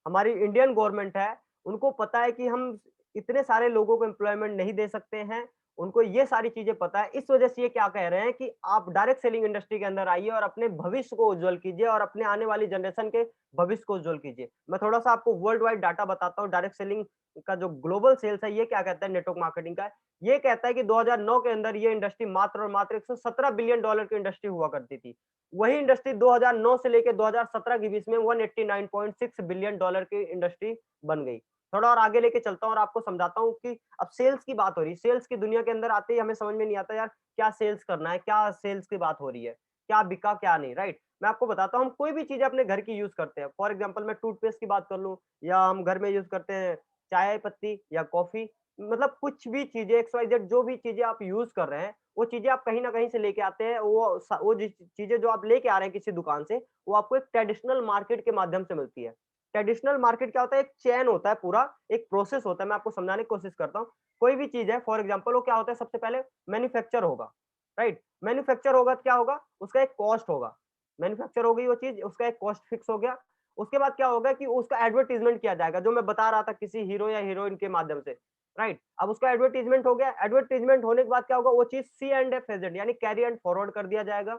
हमारी इंडियन गवर्नमेंट है उनको पता है कि हम इतने सारे लोगों को एम्प्लॉयमेंट नहीं दे सकते हैं। उनको ये सारी चीजें पता है, इस वजह से ये क्या कह रहे हैं कि आप डायरेक्ट सेलिंग इंडस्ट्री के अंदर आइए और अपने भविष्य को उज्जवल कीजिए और अपने आने वाली जनरेशन के भविष्य को उज्जवल कीजिए। मैं थोड़ा सा आपको वर्ल्ड वाइड डाटा बताता हूँ। डायरेक्ट सेलिंग का जो ग्लोबल सेल्स है ये क्या कहता है नेटवर्क मार्केटिंग का, ये कहता है कि 2009 के अंदर ये इंडस्ट्री मात्र और मात्र 117 बिलियन डॉलर की इंडस्ट्री हुआ करती थी। वही इंडस्ट्री 2009 से लेकर 2017 के बीच में 189.6 बिलियन डॉलर की इंडस्ट्री बन गई। थोड़ा और आगे लेके चलता हूँ और आपको समझाता हूँ कि अब सेल्स की बात हो रही है। सेल्स की दुनिया के अंदर आते ही हमें समझ में नहीं आता यार क्या सेल्स करना है, क्या सेल्स की बात हो रही है, क्या बिका क्या नहीं। राइट, मैं आपको बताता हूँ, हम कोई भी चीज अपने घर की यूज करते हैं। फॉर एग्जाम्पल मैं टूथपेस्ट की बात कर लूँ या हम घर में यूज करते हैं चाय पत्ती या कॉफी, मतलब कुछ भी चीजें XYZ जो भी चीजें आप यूज कर रहे हैं वो चीजें आप कहीं ना कहीं से लेके आते हैं। वो चीजें जो आप लेके आ रहे हैं किसी दुकान से, वो आपको एक ट्रेडिशनल मार्केट के माध्यम से मिलती है। ट्रेडिशनल मार्केट क्या होता है, एक चेन होता है, पूरा एक प्रोसेस होता है। मैं आपको समझाने की कोशिश करता हूँ। कोई भी चीज है फॉर एग्जाम्पल वो क्या होता है, सबसे पहले मैन्युफैक्चर होगा। राइट, मैन्युफैक्चर होगा तो क्या होगा, उसका एक कॉस्ट होगा। मैन्युफैक्चर हो गई वो चीज, उसका एक कॉस्ट फिक्स हो गया। उसके बाद क्या होगा कि उसका एडवर्टीजमेंट किया जाएगा, जो मैं बता रहा था किसी हीरो या हीरोइन के माध्यम से। राइट, अब उसका एडवर्टीजमेंट हो गया। एडवर्टीजमेंट होने के बाद क्या होगा, वो चीज C&F एजेंट यानी कैरी एंड फॉरवर्ड कर दिया जाएगा।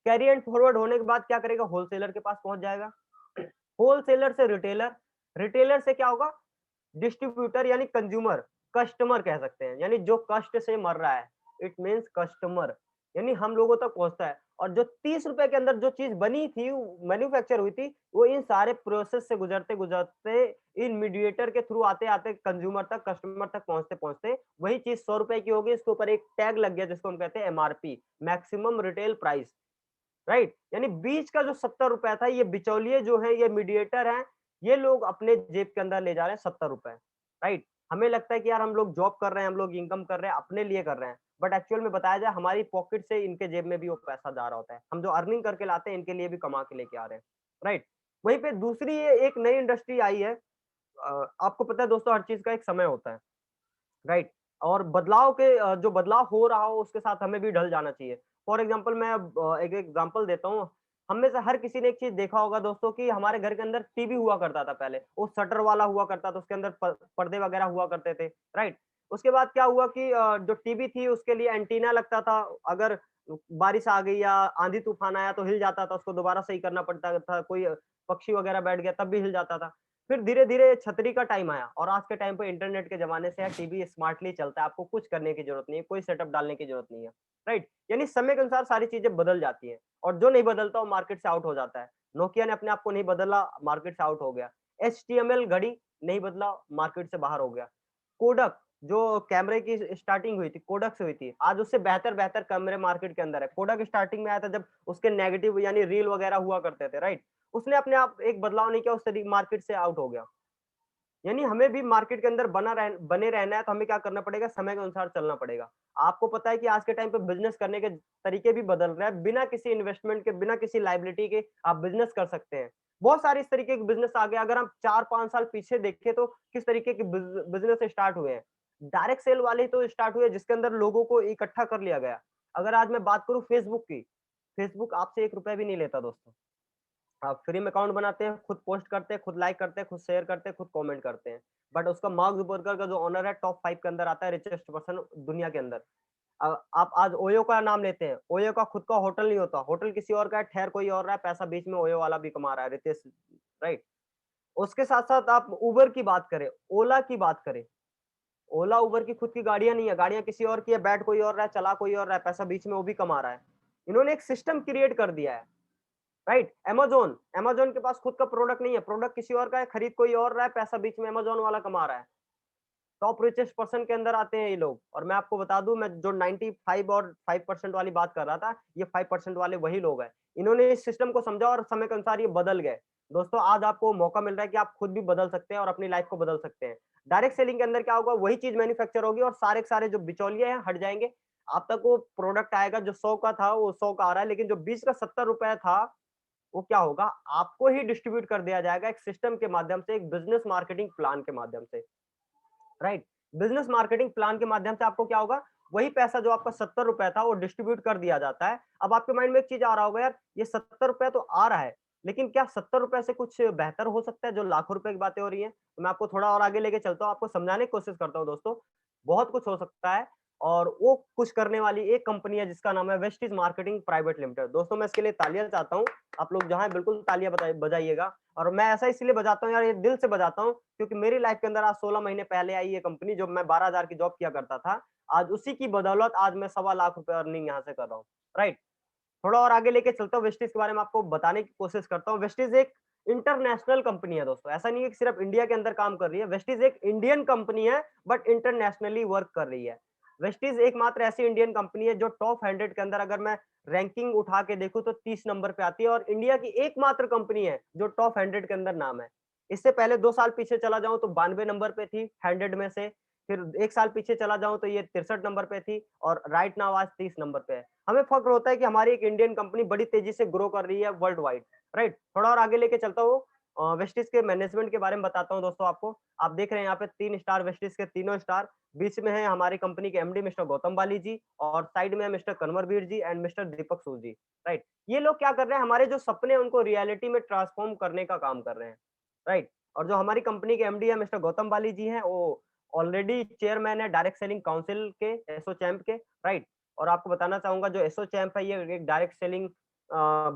कैरी एंड फॉरवर्ड होने के बाद क्या करेगा, होलसेलर के पास पहुंच जाएगा। होलसेलर से रिटेलर, रिटेलर से क्या होगा, डिस्ट्रीब्यूटर यानी कंज्यूमर, कस्टमर कह सकते हैं, यानी जो कष्ट से मर रहा है, इट मीन्स कस्टमर, यानी हम लोगों तक पहुंचता है। और जो 30 रुपए के अंदर जो चीज बनी थी, मैन्युफैक्चर हुई थी, वो इन सारे प्रोसेस से गुजरते गुजरते इन मीडिएटर के थ्रू आते आते कंज्यूमर तक, कस्टमर तक पहुंचते पहुंचते वही चीज 100 रुपए की होगी। इसके ऊपर एक टैग लग गया जिसको हम कहते हैं MRP, maximum retail price. Right, यानी बीच का जो 70 रुपए था, ये बिचौलिए जो है, ये मीडिएटर हैं, ये लोग अपने जेब के अंदर ले जा रहे हैं 70 रुपए। राइट, हमें लगता है कि यार हम लोग जॉब कर रहे हैं, हम लोग इनकम कर रहे हैं, अपने लिए कर रहे हैं, बट एक्चुअल में बताया जाए हमारी पॉकेट से इनके जेब में भी वो पैसा जा रहा होता है। हम जो अर्निंग करके लाते हैं इनके लिए भी कमा के लेके आ रहे हैं। राइट, वहीं पे दूसरी एक नई इंडस्ट्री आई है। आपको पता है दोस्तों हर चीज का एक समय होता है। राइट, और बदलाव के जो बदलाव हो रहा हो उसके साथ हमें भी ढल जाना चाहिए। फॉर एग्जांपल मैं अब एक एग्जांपल देता हूँ। हम में से हर किसी ने एक चीज़ देखा होगा दोस्तों कि हमारे घर के अंदर टीवी हुआ करता था पहले, वो शटर वाला हुआ करता था, उसके अंदर प पर्दे वगैरह हुआ करते थे, राइट? उसके बाद क्या हुआ कि जो टीवी थी उसके लिए एंटीना लगता था, अगर बारिश आ गई या आंधी-तूफान आया तो हिल जाता था, उसको दोबारा सही करना पड़ता था, कोई पक्षी वगैरह बैठ गया तब भी हिल जाता था। फिर धीरे-धीरे छतरी का टाइम आया और आज के टाइम पे इंटरनेट के ज़माने से टीवी स्मार्टली चलता है, आपको कुछ करने की ज़रूरत नहीं है, कोई सेटअप डालने की ज़रूरत नहीं है, राइट? यानी समय के अनुसार सारी चीज़ें बदल जाती हैं और जो नहीं बदलता वो मार्केट से आउट हो जाता है। नोकिया ने अपने आप को नहीं बदला, मार्केट से आउट हो गया। एचटीएमएल घड़ी नहीं बदला, मार्केट से बाहर हो गया। कोडक जो कैमरे की स्टार्टिंग हुई थी, कोडक से हुई थी, आज उससे बेहतर-बेहतर कैमरे मार्केट के अंदर है। कोडक स्टार्टिंग में आया था जब उसके नेगेटिव यानी रील वगैरह हुआ करते थे, राइट? उसने अपने आप एक बदलाव नहीं किया, उस तरी मार्केट से आउट हो गया। यानी हमें भी मार्केट के अंदर बने रहना है तो हमें क्या करना पड़ेगा, समय के अनुसार चलना पड़ेगा। आपको पता है कि आज के टाइम पे बिज़नेस करने के तरीके भी बदल रहे हैं, बिना किसी इन्वेस्टमेंट के, बिना किसी लायबिलिटी के आप बिज़नेस कर सकते हैं। बहुत सारे इस तरीके के बिज़नेस आ गए, अगर हम 4-5 साल पीछे देखें तो किस तरीके के बिज़नेस स्टार्ट हुए हैं। डायरेक्ट सेल वाले ही तो स्टार्ट हुए जिसके अंदर लोगों को इकट्ठा कर लिया गया। अगर आज मैं बात करूँ फेसबुक की, फेसबुक आपसे ₹1 भी नहीं लेता दोस्तों। आप फ्री में अकाउंट बनाते हैं, खुद पोस्ट करते हैं, खुद लाइक करते हैं, खुद शेयर करते हैं, खुद कमेंट करते हैं। बट उसका मार्क जुकरबर्ग का जो ओनर है टॉप 5 के अंदर आता है, रिचेस्ट पर्सन दुनिया के अंदर। आप आज ओयो का नाम लेते हैं, ओयो का खुद का होटल नहीं होता, होटल किसी और का है, ठहर कोई और रहा है, पैसा बीच में ओयो वाला भी कमा रहा है, रितेश, राइट? उसके साथ-साथ आप उबर की बात करें, ओला की बात करें, ओला, उबर की खुद की गाड़ियाँ नहीं है, गाड़ियाँ किसी और की है, बैठ कोई और रहा है, चला कोई और रहा है, पैसा बीच में वो भी कमा रहा है। इन्होंने एक सिस्टम क्रिएट कर दिया है। राइट? अमेज़न, अमेज़न के पास खुद का प्रोडक्ट नहीं है, प्रोडक्ट किसी और का है, खरीद कोई और रहा है, पैसा बीच में अमेज़न वाला कमा रहा है। टॉप रिचेस्ट पर्सन के अंदर आते हैं ये लोग और मैं आपको बता दूँ, मैं जो 95 और 5% वाली बात कर रहा था, ये 5% वाले वही लोग हैं। इन्होंने इस सिस्टम को समझा और समय के अनुसार ये बदल गए। दोस्तों, आज आपको मौका मिल रहा है कि आप खुद भी बदल सकते हैं और अपनी लाइफ को बदल सकते हैं। डायरेक्ट सेलिंग के अंदर क्या होगा, वही चीज़ मैन्युफैक्चर होगी और सारे के सारे जो बिचौलिए हैं हट जाएँगे। आप तक वो प्रोडक्ट आएगा जो 100 का था, वो 100 का आ रहा है, लेकिन जो बीच का ₹70 था, वो क्या होगा, आपको ही डिस्ट्रीब्यूट कर दिया जाएगा एक सिस्टम के माध्यम से, एक बिज़नेस मार्केटिंग प्लान के माध्यम से, राइट? बिज़नेस मार्केटिंग प्लान के माध्यम से आपको क्या होगा, वही पैसा जो आपका ₹70 था वो डिस्ट्रीब्यूट कर दिया जाता है। अब आपके माइंड में एक चीज़ आ रहा होगा, यार ये ₹70 तो आ रहा है, लेकिन क्या ₹70 से कुछ बेहतर हो सकता है जो लाखों रुपए की बातें हो रही हैं? तो मैं आपको थोड़ा और आगे लेके चलता हूँ, आपको समझाने की कोशिश करता हूँ दोस्तों। बहुत कुछ हो सकता है और वो कुछ करने वाली एक कंपनी है जिसका नाम है वेस्टीज मार्केटिंग प्राइवेट लिमिटेड। दोस्तों, मैं इसके लिए तालियाँ चाहता हूँ। आप लोग जहाँ हैं बिल्कुल तालियाँ बजाइएगा और मैं ऐसा इसलिए बजाता हूँ यार, ये दिल से बजाता हूँ क्योंकि मेरी लाइफ के अंदर आज 16 महीने पहले आई ये कंपनी, जो मैं 12,000 की जॉब किया करता था। आज उसी की बदौलत आज मैं सवा लाख रुपए अर्निंग यहाँ से कर रहा हूँ, राइट? थोड़ा और आगे लेके चलता हूँ, वेस्टीज के बारे में आपको बताने की कोशिश करता हूँ। वेस्टीज एक इंटरनेशनल कंपनी है दोस्तों, ऐसा नहीं है कि सिर्फ इंडिया के अंदर काम कर रही है। वेस्टीज एक इंडियन कंपनी है बट इंटरनेशनली वर्क कर रही है। वेस्टीज एकमात्र ऐसी इंडियन कंपनी है जो टॉप 100 के अंदर अगर मैं रैंकिंग उठा के देखूँ तो 30 नंबर पे आती है और इंडिया की एकमात्र कंपनी है जो टॉप 100 के अंदर नाम है। इससे पहले 2 साल पीछे चला जाऊँ तो 92 नंबर पे थी 100 में से, फिर 1 साल पीछे चला जाऊँ तो ये 63 नंबर पे थी और राइट नाउ आज 30 नंबर पे है। हमें फ़ख्र होता है कि हमारी एक इंडियन कंपनी बड़ी तेज़ी से ग्रो कर रही है वर्ल्ड वाइड, राइट? थोड़ा और आगे लेके चलता हूँ, वेस्टीज के मैनेजमेंट के बारे में बताता हूँ दोस्तों आपको। आप देख रहे हैं यहाँ पे 3 स्टार, वेस्टीज के तीनों स्टार। बीच में है हमारी कंपनी के एमडी मिस्टर गौतम बाली जी और साइड में है mister Kanwarveer ji and mister Deepak Sood ji, right? ये लोग क्या कर रहे हैं, हमारे जो सपने हैं उनको रियलिटी में ट्रांसफ़ॉर्म करने का काम कर रहे हैं, राइट? और जो हमारी कंपनी के एमडी है मिस्टर गौतम बाली जी हैं, वो ऑलरेडी चेयरमैन है डायरेक्ट सेलिंग काउंसिल के, एसोचैम्प के, राइट? और आपको बताना चाहूँगा जो एसोचैम्प है ये एक डायरेक्ट सेलिंग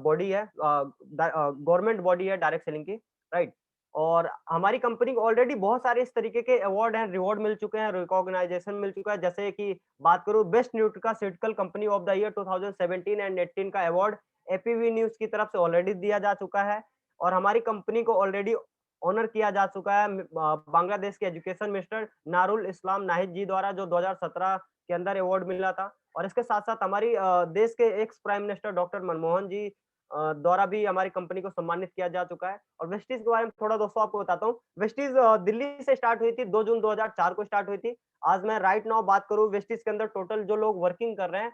बॉडी है, गवर्नमेंट बॉडी है डायरेक्ट सेलिंग की, राइट? और हमारी कंपनी को ऑलरेडी बहुत सारे इस तरीके के अवार्ड एंड रिवॉर्ड मिल चुके हैं, रिकॉग्नाइजेशन मिल चुका है। जैसे कि बात करूँ best nutraceutical company of the year 2017 and 18 का अवार्ड एपीवी न्यूज़ की तरफ से ऑलरेडी दिया जा चुका है और हमारी कंपनी को ऑलरेडी ऑनर किया जा चुका है बांग्लादेश के एजुकेशन मिनिस्टर नारुल इस्लाम नाहिद जी द्वारा, जो 2017 के अंदर अवार्ड मिला था। और इसके साथ-साथ हमारी देश के ex prime minister doctor Manmohan ji द्वारा भी हमारी कंपनी को सम्मानित किया जा चुका है। और वेस्टीज के बारे में थोड़ा दोस्तों आपको बताता हूँ। वेस्टीज दिल्ली से स्टार्ट हुई थी, 2 जून 2004 को स्टार्ट हुई थी। आज मैं राइट नाउ बात करूँ, वेस्टीज के अंदर टोटल जो लोग वर्किंग कर रहे हैं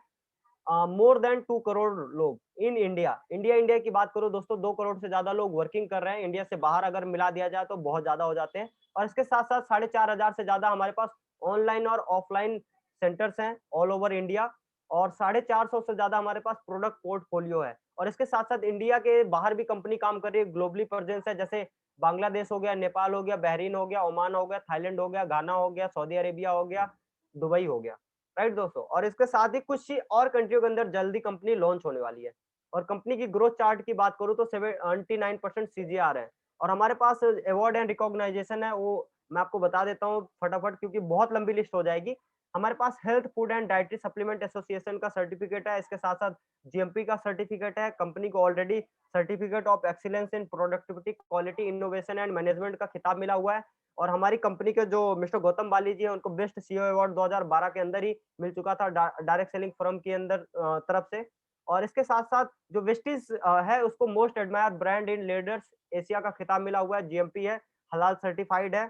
मोर देन 2 करोड़ लोग इन इंडिया। इंडिया की बात करूँ दोस्तों, 2 करोड़ से ज़्यादा लोग वर्किंग कर रहे हैं। इंडिया से बाहर अगर मिला दिया जाए तो बहुत ज़्यादा हो जाते हैं। और इसके साथ-साथ 4,500 से ज़्यादा हमारे पास ऑनलाइन और ऑफलाइन सेंटर्स हैं ऑल ओवर इंडिया, और 450 से ज्यादा हमारे पास प्रोडक्ट पोर्टफोलियो है। और इसके साथ साथ इंडिया के बाहर भी कंपनी काम कर रही है, ग्लोबली प्रेजेंस है, जैसे बांग्लादेश हो गया, नेपाल हो गया, बहरीन हो गया, ओमान हो गया, थाईलैंड हो गया, घाना हो गया, सऊदी अरेबिया हो गया, दुबई हो गया, राइट दोस्तों। और इसके साथ ही कुछ ही और कंट्रियों के अंदर जल्दी कंपनी लॉन्च होने वाली है। और कंपनी की ग्रोथ चार्ट की बात करूं तो 79% सीजीआर है। और हमारे पास अवार्ड एंड रिकॉग्नाइजेशन है, वो मैं आपको बता देता हूँ फटाफट, क्योंकि बहुत लंबी लिस्ट हो जाएगी। हमारे पास health food and dietary supplement association का सर्टिफिकेट है, इसके साथ साथ जीएमपी का सर्टिफिकेट है, कंपनी को already certificate of excellence in productivity quality innovation and management का खिताब मिला हुआ है। और हमारी कंपनी के जो मिस्टर गौतम बाली जी हैं, उनको बेस्ट सीईओ अवार्ड 2012 के अंदर ही मिल चुका था डायरेक्ट सेलिंग फर्म के अंदर तरफ से। और इसके साथ साथ जो वेस्टीज है, उसको मोस्ट एडमायर्ड ब्रांड इन लीडर्स एशिया का खिताब मिला हुआ है, जीएमपी है, हलाल सर्टिफाइड है,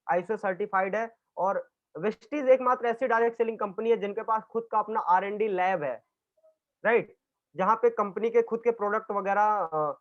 आईएसओ सर्टिफाइड है। और वेस्टीज एकमात्र ऐसी डायरेक्ट सेलिंग कंपनी है जिनके पास खुद का अपना R&D लैब है, राइट? जहाँ पे कंपनी के खुद के प्रोडक्ट वगैरह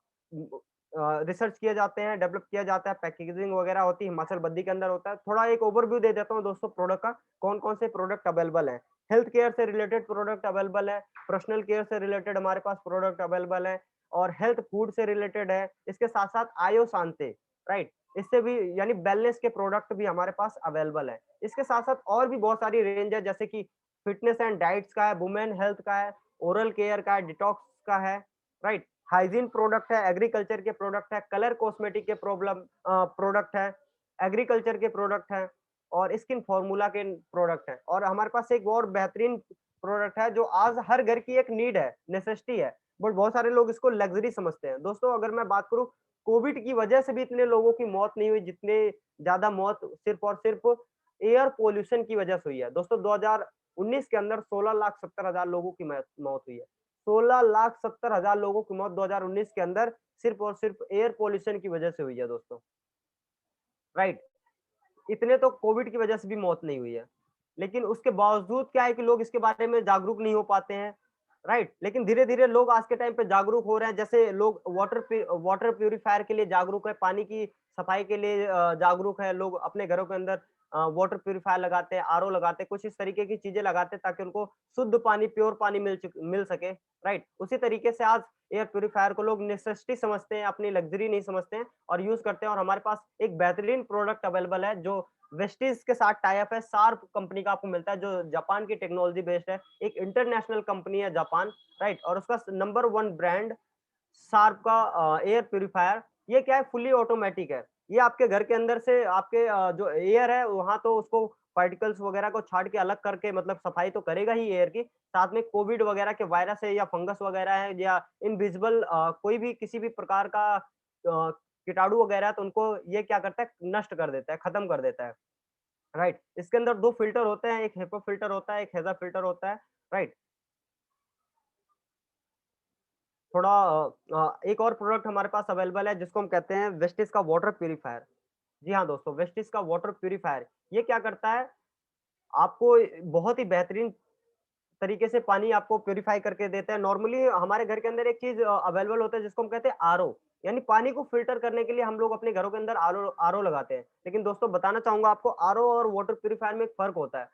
रिसर्च किए जाते हैं, डेवलप किया जाता है, पैकेजिंग वगैरह होती है, हिमाचल बद्दी के अंदर होता है। थोड़ा एक ओवरव्यू दे देता हूँ दोस्तों प्रोडक्ट का, कौन-कौन से प्रोडक्ट अवेलेबल हैं। हेल्थ केयर से रिलेटेड प्रोडक्ट अवेलेबल है, पर्सनल केयर से रिलेटेड हमारे पास प्रोडक्ट अवेलेबल है, और हेल्थ फूड से रिलेटेड है। इसके साथ-साथ आयो शांति, राइट? इससे भी यानी वेलनेस के प्रोडक्ट भी हमारे पास अवेलेबल है। इसके साथ-साथ और भी बहुत सारी रेंज है, जैसे कि फिटनेस एंड डाइट्स का है, वुमेन हेल्थ का है, ओरल केयर का है, डिटॉक्स का है, राइट? हाइजीन प्रोडक्ट है, एग्रीकल्चर के प्रोडक्ट है, कलर कॉस्मेटिक के प्रोडक्ट है, एग्रीकल्चर के प्रोडक्ट है, और स्किन फार्मूला के प्रोडक्ट है। और हमारे पास एक और बेहतरीन प्रोडक्ट है जो आज हर घर की एक नीड है, नेसेसिटी है, बट बहुत सारे लोग इसको लग्जरी समझते हैं। दोस्तों अगर मैं बात करूं, कोविड की वजह से भी इतने लोगों की मौत नहीं हुई जितने ज्यादा मौत सिर्फ और सिर्फ एयर पोल्यूशन की वजह से हुई है। दोस्तों 2019 के अंदर 16,70,000 लोगों की मौत हुई है। 16,70,000 लोगों की मौत 2019 के अंदर सिर्फ और सिर्फ एयर पॉल्यूशन की वजह से हुई है दोस्तों, राइट? इतने तो कोविड की वजह से भी मौत नहीं हुई है। लेकिन उसके बावजूद क्या है कि लोग इसके बारे में जागरूक नहीं हो पाते हैं, राइट? लेकिन धीरे-धीरे लोग आज के टाइम पे जागरूक हो रहे हैं। जैसे लोग वाटर प्यूरीफायर के लिए जागरूक है, पानी की सफाई के लिए जागरूक है। लोग अपने घरों के अंदर वाटर प्यूरीफायर लगाते हैं, आरओ लगाते हैं, कुछ इस तरीके की चीजें लगाते हैं ताकि उनको शुद्ध पानी, प्योर पानी मिल सके, राइट? उसी तरीके से आज एयर प्यूरीफायर को लोग नेसेसिटी समझते हैं, अपनी लग्जरी नहीं समझते हैं और यूज करते हैं। और हमारे पास एक बेहतरीन प्रोडक्ट अवेलेबल है जो वेस्टीज के साथ टाई अप है, शार्प कंपनी का आपको मिलता है, जो जापान की टेक्नोलॉजी बेस्ड है। एक इंटरनेशनल कंपनी है जापान, राइट? और उसका नंबर 1 ब्रांड शार्प का एयर प्यूरीफायर। ये क्या है, फुली ऑटोमेटिक है। ये आपके घर के अंदर से आपके जो एयर है वहां तो उसको पार्टिकल्स वगैरह को छाट के अलग करके मतलब सफाई तो करेगा ही एयर की, साथ में कोविड वगैरह के वायरस है या फंगस वगैरह है या इनविजिबल कोई भी किसी भी प्रकार का कीटाणु वगैरह है, तो उनको ये क्या करता है, नष्ट कर देता है, खत्म कर देता है, राइट? इसके अंदर 2 फिल्टर होते हैं, एक HEPA फिल्टर होता है, एक हेजा फिल्टर होता है, राइट? थोड़ा एक और प्रोडक्ट हमारे पास अवेलेबल है जिसको हम कहते हैं वेस्टिज का वाटर प्यूरीफायर। जी हाँ दोस्तों, वेस्टिज का वाटर प्यूरीफायर ये क्या करता है, आपको बहुत ही बेहतरीन तरीके से पानी आपको प्यूरीफाई करके देता है। नॉर्मली हमारे घर के अंदर एक चीज अवेलेबल होता है जिसको हम कहते हैं आरओ, यानी पानी को फिल्टर करने के लिए हम लोग अपने घरों के अंदर आरओ आरओ लगाते हैं। लेकिन दोस्तों बताना चाहूंगा आपको, आरओ और वाटर प्यूरीफायर में एक फर्क होता है।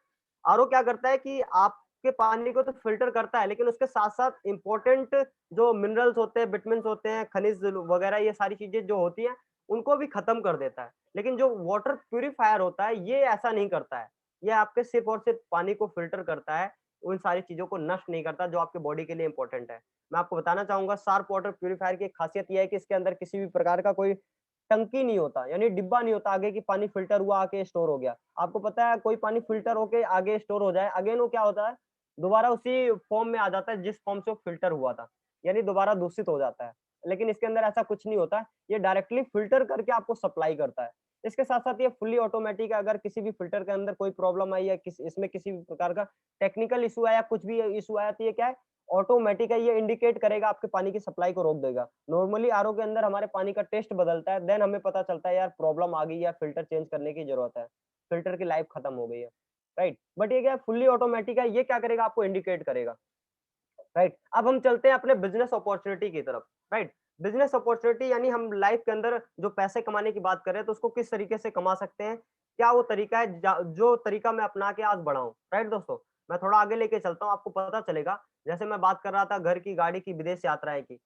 आरओ क्या करता है कि आपके पानी को तो फिल्टर करता है, लेकिन उसके साथ साथ इंपॉर्टेंट जो मिनरल्स होते हैं, विटामिन्स होते हैं, खनिज वगैरह, ये सारी चीजें जो होती हैं उनको भी खत्म कर देता है। लेकिन जो वाटर प्यूरीफायर होता है ये ऐसा नहीं करता है। ये आपके सिर्फ और सिर्फ पानी को फिल्टर करता है, उन सारी चीजों को नष्ट नहीं करता जो आपके बॉडी के लिए इंपॉर्टेंट है। मैं आपको बताना चाहूंगा, शार्प वाटर प्यूरीफायर की एक खासियत यह है कि इसके अंदर किसी भी प्रकार का कोई टंकी नहीं होता, यानी डिब्बा नहीं होता आगे कि पानी फिल्टर हुआ आके स्टोर हो गया। आपको पता है कोई पानी फिल्टर होके आगे स्टोर हो जाए, अगेन वो क्या होता है, दोबारा उसी फॉर्म में आ जाता है जिस फॉर्म से वो फिल्टर हुआ था, यानी दोबारा दूषित हो जाता है। लेकिन इसके अंदर ऐसा कुछ नहीं होता, ये डायरेक्टली फिल्टर करके आपको सप्लाई करता है। इसके साथ साथ ये फुल्ली ऑटोमेटिक है। अगर किसी भी फिल्टर के अंदर कोई प्रॉब्लम आई या इसमें किसी भी प्रकार का टेक्निकल इशू आया, कुछ भी इशू आया, तो ये क्या है, ऑटोमेटिक है, ये इंडिकेट करेगा, आपके पानी की सप्लाई को रोक देगा। नॉर्मली आरओ के अंदर हमारे पानी का टेस्ट बदलता है, देन हमें पता चलता है यार प्रॉब्लम आ गई है, फिल्टर चेंज करने की जरूरत है, फिल्टर की लाइफ खत्म हो गई है, राइट? बट ये क्या है, फुल्ली ऑटोमेटिक है, ये क्या करेगा, आपको इंडिकेट करेगा, राइट? अब हम चलते हैं अपने बिजनेस अपॉर्चुनिटी की तरफ, राइट? बिजनेस अपॉर्चुनिटी यानी हम लाइफ के अंदर जो पैसे कमाने की बात कर रहे हैं तो उसको किस तरीके से कमा सकते हैं, क्या वो तरीका है जो तरीका मैं अपना के आज बढ़ा हूँ, राइट दोस्तों? मैं थोड़ा आगे लेके चलता हूँ, आपको पता चलेगा। जैसे मैं बात कर रहा था घर की, गाड़ी की, विदेश यात्राएँ की।